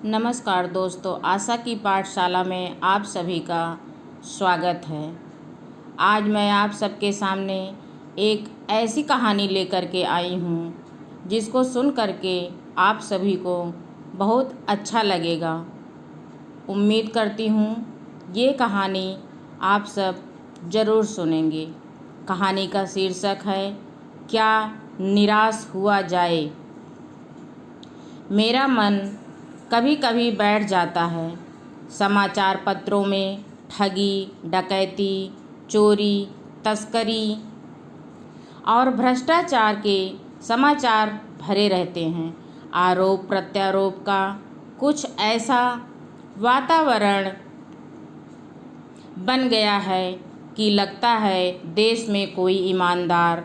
नमस्कार दोस्तों, आशा की पाठशाला में आप सभी का स्वागत है। आज मैं आप सबके सामने एक ऐसी कहानी लेकर के आई हूँ जिसको सुन करके आप सभी को बहुत अच्छा लगेगा। उम्मीद करती हूँ ये कहानी आप सब ज़रूर सुनेंगे। कहानी का शीर्षक है क्या निराश हुआ जाए। मेरा मन कभी कभी बैठ जाता है समाचार पत्रों में ठगी, डकैती, चोरी, तस्करी और भ्रष्टाचार के समाचार भरे रहते हैं। आरोप प्रत्यारोप का कुछ ऐसा वातावरण बन गया है कि लगता है देश में कोई ईमानदार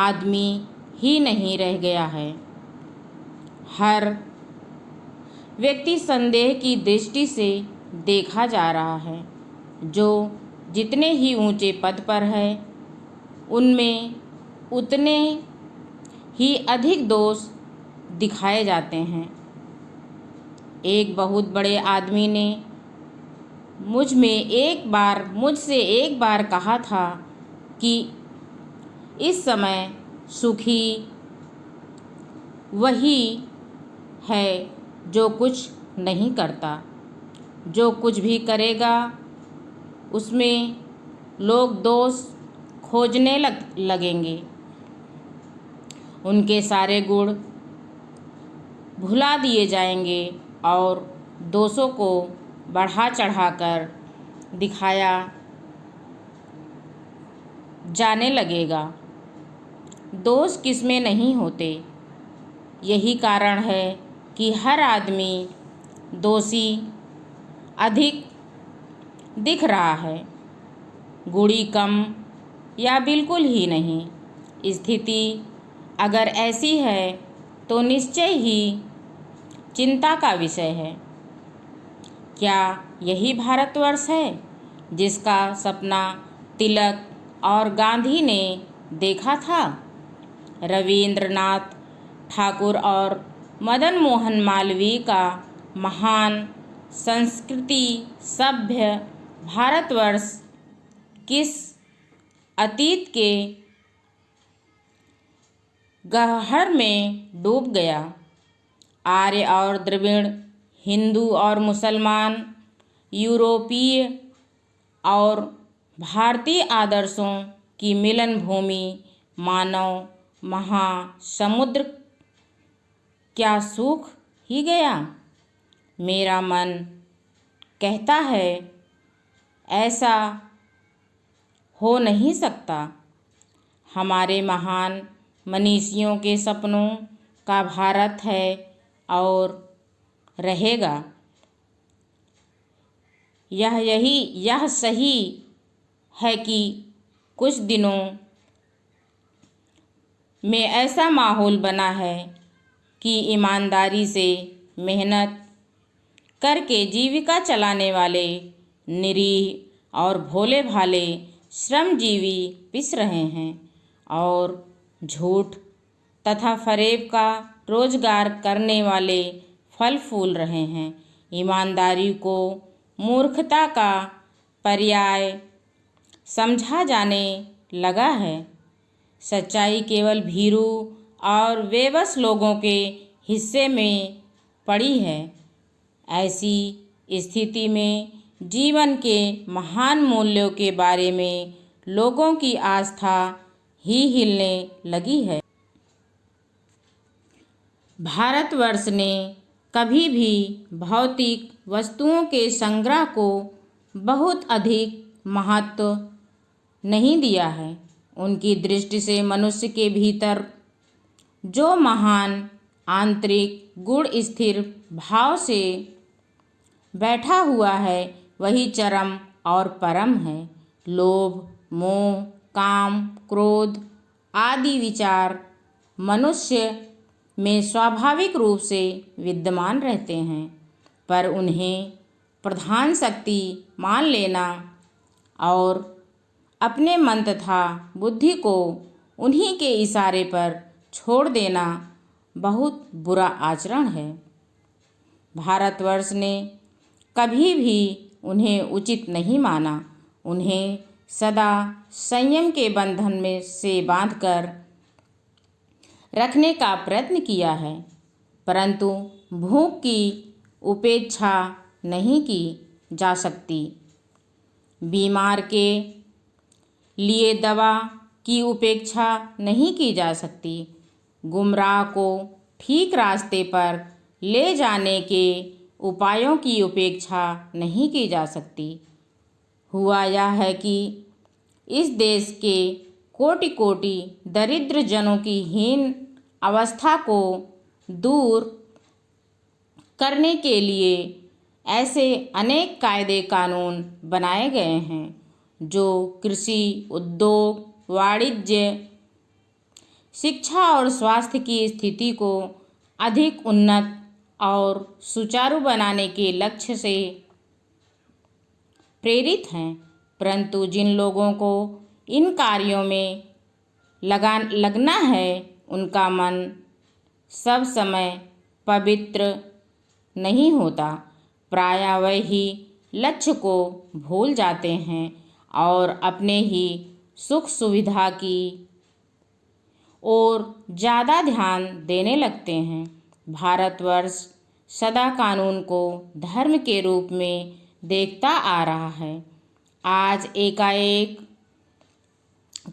आदमी ही नहीं रह गया है। हर व्यक्ति संदेह की दृष्टि से देखा जा रहा है। जो जितने ही ऊंचे पद पर है उनमें उतने ही अधिक दोष दिखाए जाते हैं। एक बहुत बड़े आदमी ने मुझसे एक बार कहा था कि इस समय सुखी वही है जो कुछ नहीं करता। जो कुछ भी करेगा उसमें लोग दोष खोजने लगेंगे। उनके सारे गुण भुला दिए जाएंगे और दोषों को बढ़ा चढ़ाकर दिखाया जाने लगेगा। दोष किसमें नहीं होते। यही कारण है कि हर आदमी दोषी अधिक दिख रहा है, गुणी कम या बिल्कुल ही नहीं। स्थिति अगर ऐसी है तो निश्चय ही चिंता का विषय है। क्या यही भारतवर्ष है जिसका सपना तिलक और गांधी ने देखा था? रविंद्रनाथ ठाकुर और मदन मोहन मालवीय का महान संस्कृति सभ्य भारतवर्ष किस अतीत के गहर में डूब गया। आर्य और द्रविड़, हिंदू और मुसलमान, यूरोपीय और भारतीय आदर्शों की मिलन भूमि मानव महासमुद्र क्या सूख ही गया। मेरा मन कहता है ऐसा हो नहीं सकता। हमारे महान मनीषियों के सपनों का भारत है और रहेगा। यह सही है कि कुछ दिनों में ऐसा माहौल बना है कि ईमानदारी से मेहनत करके जीविका चलाने वाले निरीह और भोले भाले श्रमजीवी पिस रहे हैं और झूठ तथा फरेब का रोजगार करने वाले फल फूल रहे हैं। ईमानदारी को मूर्खता का पर्याय समझा जाने लगा है। सच्चाई केवल भीरू और बेबस लोगों के हिस्से में पड़ी है। ऐसी स्थिति में जीवन के महान मूल्यों के बारे में लोगों की आस्था ही हिलने लगी है। भारतवर्ष ने कभी भी भौतिक वस्तुओं के संग्रह को बहुत अधिक महत्व नहीं दिया है। उनकी दृष्टि से मनुष्य के भीतर जो महान आंतरिक गुण स्थिर भाव से बैठा हुआ है वही चरम और परम है। लोभ, मोह, काम, क्रोध आदि विचार मनुष्य में स्वाभाविक रूप से विद्यमान रहते हैं, पर उन्हें प्रधान शक्ति मान लेना और अपने मन तथा बुद्धि को उन्हीं के इशारे पर छोड़ देना बहुत बुरा आचरण है। भारतवर्ष ने कभी भी उन्हें उचित नहीं माना। उन्हें सदा संयम के बंधन में से बांधकर रखने का प्रयत्न किया है, परंतु भूख की उपेक्षा नहीं की जा सकती। बीमार के लिए दवा की उपेक्षा नहीं की जा सकती। गुमराह को ठीक रास्ते पर ले जाने के उपायों की उपेक्षा नहीं की जा सकती। हुआ यह है कि इस देश के कोटि कोटि दरिद्र जनों की हीन अवस्था को दूर करने के लिए ऐसे अनेक कायदे कानून बनाए गए हैं जो कृषि, उद्योग, वाणिज्य, शिक्षा और स्वास्थ्य की स्थिति को अधिक उन्नत और सुचारू बनाने के लक्ष्य से प्रेरित हैं। परंतु जिन लोगों को इन कार्यों में लगना है, उनका मन सब समय पवित्र नहीं होता। प्रायः वही लक्ष्य को भूल जाते हैं और अपने ही सुख सुविधा की ओर ज़्यादा ध्यान देने लगते हैं। भारतवर्ष सदा कानून को धर्म के रूप में देखता आ रहा है। आज एकाएक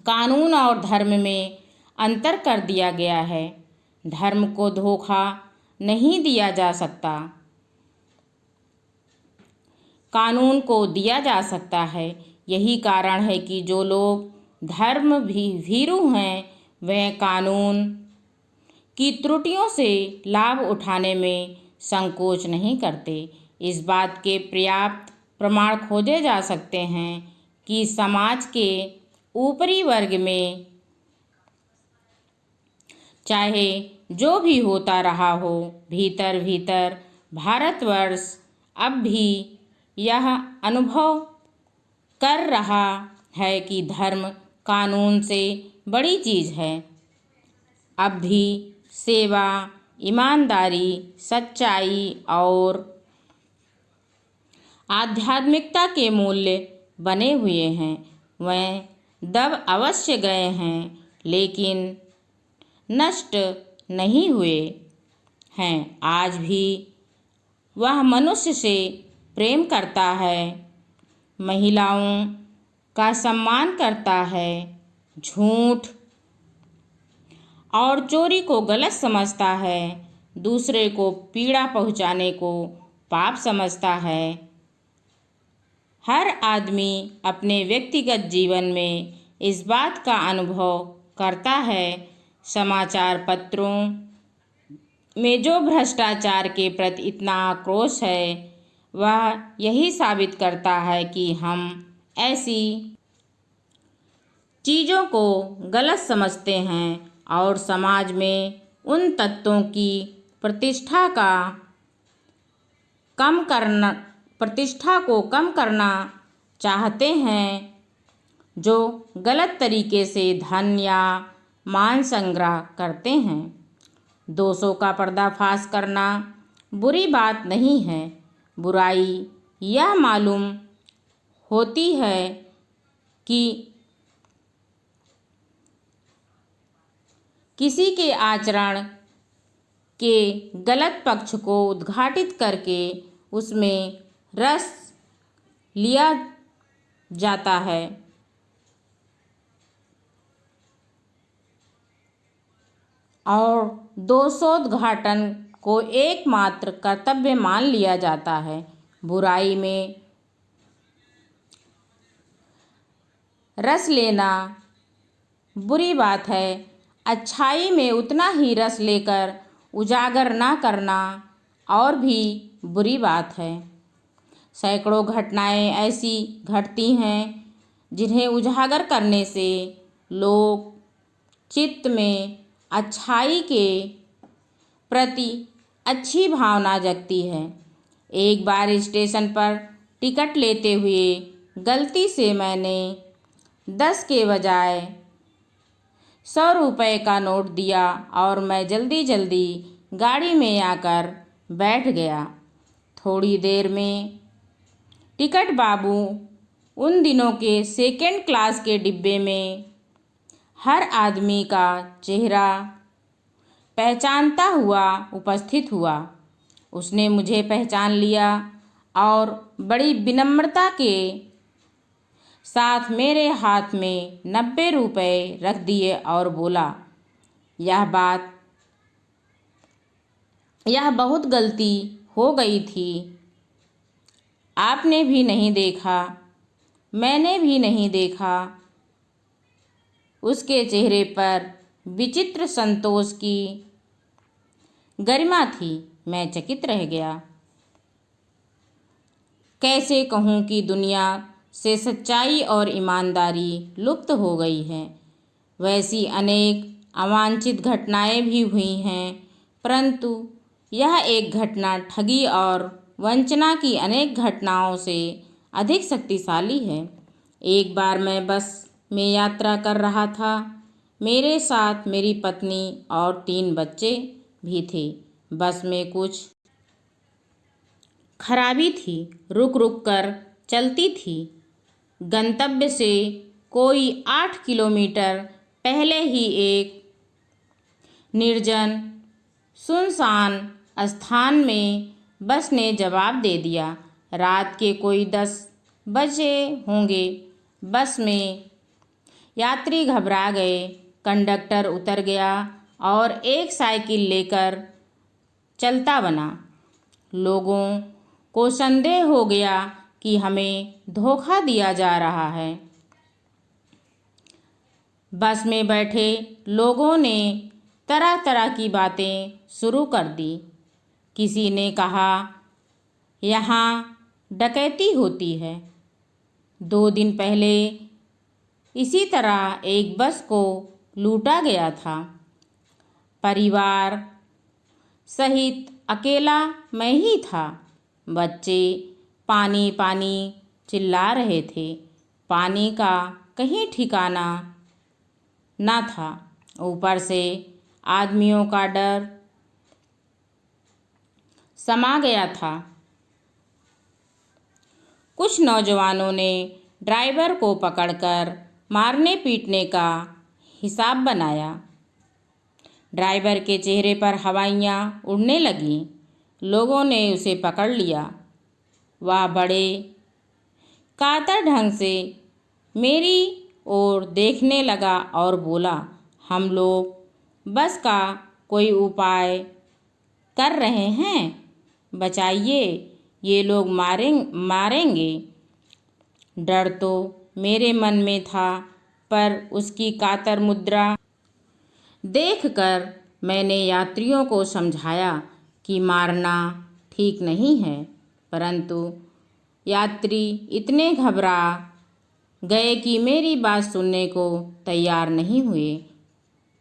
कानून और धर्म में अंतर कर दिया गया है। धर्म को धोखा नहीं दिया जा सकता, कानून को दिया जा सकता है। यही कारण है कि जो लोग धर्म भीरू हैं, वह कानून की त्रुटियों से लाभ उठाने में संकोच नहीं करते। इस बात के पर्याप्त प्रमाण खोजे जा सकते हैं कि समाज के ऊपरी वर्ग में चाहे जो भी होता रहा हो, भीतर भीतर भारतवर्ष अब भी यह अनुभव कर रहा है कि धर्म कानून से बड़ी चीज़ है। अब भी सेवा, ईमानदारी, सच्चाई और आध्यात्मिकता के मूल्य बने हुए हैं। वह दब अवश्य गए हैं, लेकिन नष्ट नहीं हुए हैं। आज भी वह मनुष्य से प्रेम करता है, महिलाओं का सम्मान करता है, झूठ और चोरी को गलत समझता है, दूसरे को पीड़ा पहुंचाने को पाप समझता है। हर आदमी अपने व्यक्तिगत जीवन में इस बात का अनुभव करता है। समाचार पत्रों में जो भ्रष्टाचार के प्रति इतना आक्रोश है, वह यही साबित करता है कि हम ऐसी चीज़ों को गलत समझते हैं और समाज में उन तत्वों की प्रतिष्ठा को कम करना चाहते हैं जो गलत तरीके से धन या मान संग्रह करते हैं। दोषों का पर्दाफाश करना बुरी बात नहीं है। बुराई यह मालूम होती है कि किसी के आचरण के गलत पक्ष को उद्घाटित करके उसमें रस लिया जाता है और दोषोद्घाटन को एकमात्र कर्तव्य मान लिया जाता है। बुराई में रस लेना बुरी बात है, अच्छाई में उतना ही रस लेकर उजागर ना करना और भी बुरी बात है। सैकड़ों घटनाएं ऐसी घटती हैं जिन्हें उजागर करने से लोग चित्त में अच्छाई के प्रति अच्छी भावना जगती है। एक बार स्टेशन पर टिकट लेते हुए गलती से मैंने 10 के बजाय 100 रुपये का नोट दिया और मैं जल्दी जल्दी गाड़ी में आकर बैठ गया। थोड़ी देर में टिकट बाबू उन दिनों के सेकंड क्लास के डिब्बे में हर आदमी का चेहरा पहचानता हुआ उपस्थित हुआ। उसने मुझे पहचान लिया और बड़ी विनम्रता के साथ मेरे हाथ में 90 रुपये रख दिए और बोला, यह बहुत गलती हो गई थी। आपने भी नहीं देखा, मैंने भी नहीं देखा। उसके चेहरे पर विचित्र संतोष की गरिमा थी। मैं चकित रह गया। कैसे कहूँ कि दुनिया से सच्चाई और ईमानदारी लुप्त हो गई है। वैसी अनेक अवांछित घटनाएं भी हुई हैं, परंतु यह एक घटना ठगी और वंचना की अनेक घटनाओं से अधिक शक्तिशाली है। एक बार मैं बस में यात्रा कर रहा था। मेरे साथ मेरी पत्नी और 3 बच्चे भी थे। बस में कुछ खराबी थी, रुक रुक कर चलती थी। गंतव्य से कोई 8 किलोमीटर पहले ही एक निर्जन सुनसान स्थान में बस ने जवाब दे दिया। रात के कोई 10 बजे होंगे। बस में यात्री घबरा गए। कंडक्टर उतर गया और एक साइकिल लेकर चलता बना। लोगों को संदेह हो गया कि हमें धोखा दिया जा रहा है। बस में बैठे लोगों ने तरह तरह की बातें शुरू कर दी। किसी ने कहा, यहाँ डकैती होती है। 2 दिन पहले इसी तरह एक बस को लूटा गया था। परिवार सहित अकेला मैं ही था। बच्चे पानी पानी चिल्ला रहे थे। पानी का कहीं ठिकाना न था। ऊपर से आदमियों का डर समा गया था। कुछ नौजवानों ने ड्राइवर को पकड़कर मारने पीटने का हिसाब बनाया। ड्राइवर के चेहरे पर हवाइयाँ उड़ने लगीं। लोगों ने उसे पकड़ लिया। वह बड़े कातर ढंग से मेरी ओर देखने लगा और बोला, हम लोग बस का कोई उपाय कर रहे हैं, बचाइए, ये लोग मारेंगे। डर तो मेरे मन में था, पर उसकी कातर मुद्रा देखकर मैंने यात्रियों को समझाया कि मारना ठीक नहीं है, परंतु यात्री इतने घबरा गए कि मेरी बात सुनने को तैयार नहीं हुए।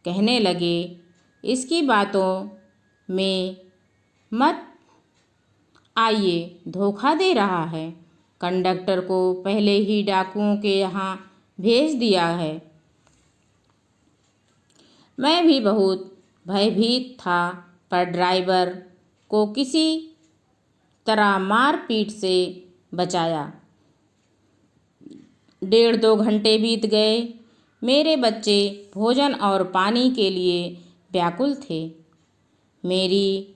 कहने लगे, इसकी बातों में मत आइए, धोखा दे रहा है। कंडक्टर को पहले ही डाकुओं के यहाँ भेज दिया है। मैं भी बहुत भयभीत था, पर ड्राइवर को किसी तरह मार पीट से बचाया। 1.5-2 घंटे बीत गए। मेरे बच्चे भोजन और पानी के लिए व्याकुल थे। मेरी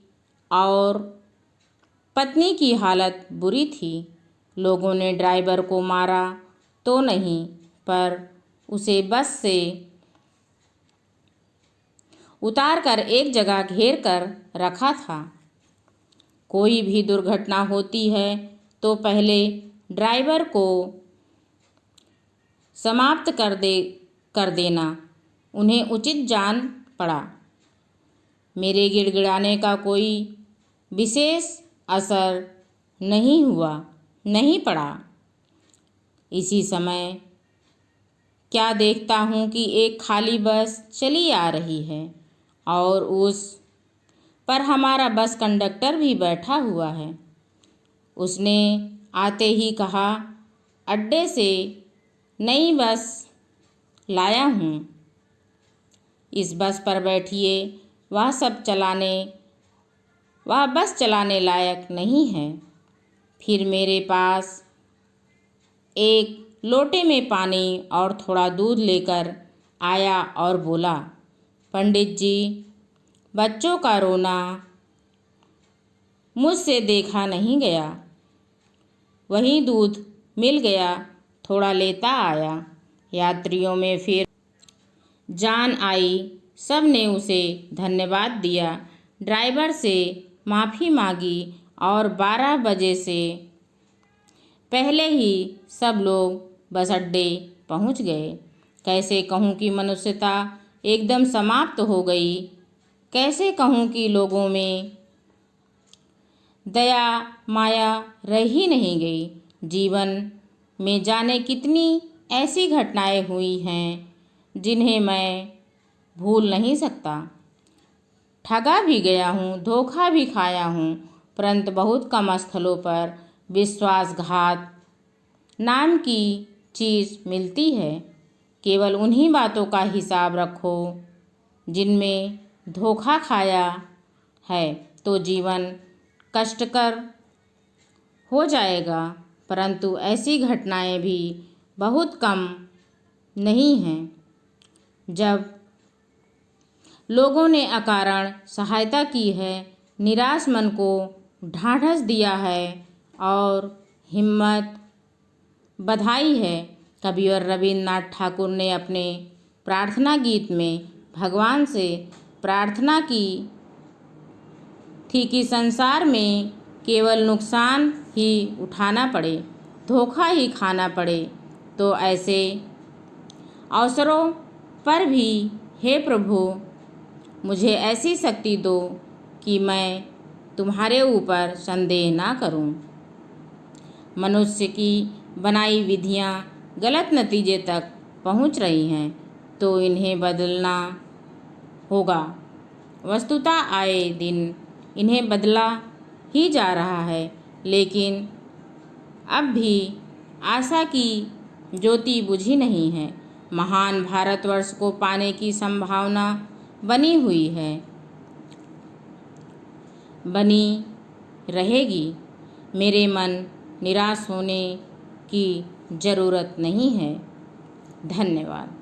और पत्नी की हालत बुरी थी। लोगों ने ड्राइवर को मारा तो नहीं, पर उसे बस से उतार कर एक जगह घेर कर रखा था। कोई भी दुर्घटना होती है तो पहले ड्राइवर को समाप्त कर देना उन्हें उचित जान पड़ा। मेरे गिड़गिड़ाने का कोई विशेष असर नहीं पड़ा। इसी समय क्या देखता हूँ कि एक खाली बस चली आ रही है और उस पर हमारा बस कंडक्टर भी बैठा हुआ है। उसने आते ही कहा, अड्डे से नई बस लाया हूँ, इस बस पर बैठिए। वह बस चलाने लायक नहीं है। फिर मेरे पास एक लोटे में पानी और थोड़ा दूध लेकर आया और बोला, पंडित जी, बच्चों का रोना मुझसे देखा नहीं गया। वही दूध मिल गया, थोड़ा लेता आया। यात्रियों में फिर जान आई। सब ने उसे धन्यवाद दिया, ड्राइवर से माफ़ी मांगी और 12 बजे से पहले ही सब लोग बस अड्डे पहुंच गए। कैसे कहूँ कि मनुष्यता एकदम समाप्त हो गई। कैसे कहूँ कि लोगों में दया माया रह ही नहीं गई। जीवन में जाने कितनी ऐसी घटनाएं हुई हैं जिन्हें मैं भूल नहीं सकता। ठगा भी गया हूँ, धोखा भी खाया हूँ, परंतु बहुत कम स्थलों पर विश्वासघात नाम की चीज़ मिलती है। केवल उन्हीं बातों का हिसाब रखो जिनमें धोखा खाया है तो जीवन कष्टकर हो जाएगा, परंतु ऐसी घटनाएं भी बहुत कम नहीं हैं जब लोगों ने अकारण सहायता की है, निराश मन को ढाढ़स दिया है और हिम्मत बधाई है। कविवर रविन्द्रनाथ ठाकुर ने अपने प्रार्थना गीत में भगवान से प्रार्थना की थी कि संसार में केवल नुकसान ही उठाना पड़े, धोखा ही खाना पड़े, तो ऐसे अवसरों पर भी हे प्रभु मुझे ऐसी शक्ति दो कि मैं तुम्हारे ऊपर संदेह ना करूं। मनुष्य की बनाई विधियां गलत नतीजे तक पहुंच रही हैं तो इन्हें बदलना होगा। वस्तुतः आए दिन इन्हें बदला ही जा रहा है, लेकिन अब भी आशा की ज्योति बुझी नहीं है। महान भारतवर्ष को पाने की संभावना बनी हुई है, बनी रहेगी। मेरे मन निराश होने की ज़रूरत नहीं है। धन्यवाद।